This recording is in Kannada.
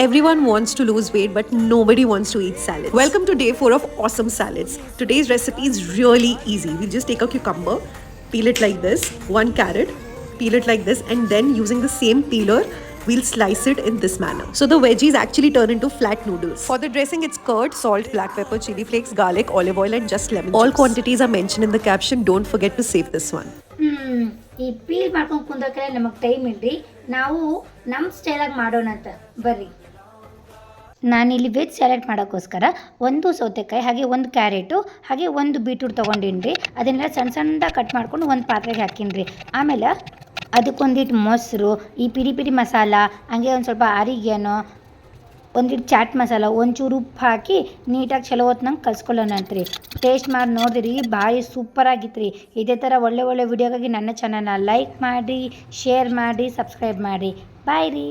Everyone wants to lose weight, but nobody wants to eat salads. Welcome to day 4 of awesome salads. Today's recipe is really easy. We'll just take a cucumber, peel it like this, one carrot, peel it like this, and then using the same peeler, we'll slice it in this manner. So the veggies actually turn into flat noodles. For the dressing, it's curd, salt, black pepper, chili flakes, garlic, olive oil, and just lemon juice. All quantities are mentioned in the caption. Don't forget to save this one. ಈ ಪೀಲ್ ಮಾಡ್ಕೊಂಡು ಕುಂದಕ್ಕೆ ನಮಗೆ ಟೈಮ್ ಇಡ್ರಿ, ನಾವು ನಮ್ಮ ಸ್ಟೈಲಾಗಿ ಮಾಡೋಣ ಅಂತ ಬರ್ರಿ. ನಾನಿಲ್ಲಿ ವೆಜ್ ಸ್ಯಾಲಡ್ ಮಾಡೋಕ್ಕೋಸ್ಕರ ಒಂದು ಸೌತೆಕಾಯಿ, ಹಾಗೆ ಒಂದು ಕ್ಯಾರೆಟು, ಹಾಗೆ ಒಂದು ಬೀಟ್ರೂಟ್ ತೊಗೊಂಡಿನ್ರಿ. ಅದನ್ನೆಲ್ಲ ಸಣ್ಣ ಸಣ್ಣದಾಗಿ ಕಟ್ ಮಾಡ್ಕೊಂಡು ಒಂದು ಪಾತ್ರೆಗೆ ಹಾಕಿನ್ರಿ. ಆಮೇಲೆ ಅದಕ್ಕೊಂದಿಟ್ಟು ಮೊಸರು, ಈ ಪಿರಿ ಪಿರಿ ಮಸಾಲ, ಹಂಗೆ ಒಂದು ಸ್ವಲ್ಪ ಆರಿಗೇನೋ, ಒಂದಿಟ್ಟು ಚಾಟ್ ಮಸಾಲ, ಒಂಚೂರು ಉಪ್ಪು ಹಾಕಿ ನೀಟಾಗಿ ಚಲೋ ಹೊತ್ನಂಗೆ ಕಲ್ಸ್ಕೊಳ್ಳೋಣಂತ್ರಿ. ಟೇಸ್ಟ್ ಮಾಡಿ ನೋಡಿರಿ, ಭಾರಿ ಸೂಪರಾಗಿತ್ತು ರೀ. ಇದೇ ಥರ ಒಳ್ಳೆ ವಿಡಿಯೋಗಾಗಿ ನನ್ನ ಚಾನಲ್ನ ಲೈಕ್ ಮಾಡಿ, ಶೇರ್ ಮಾಡಿ, ಸಬ್ಸ್ಕ್ರೈಬ್ ಮಾಡಿ. ಬಾಯ್ ರೀ.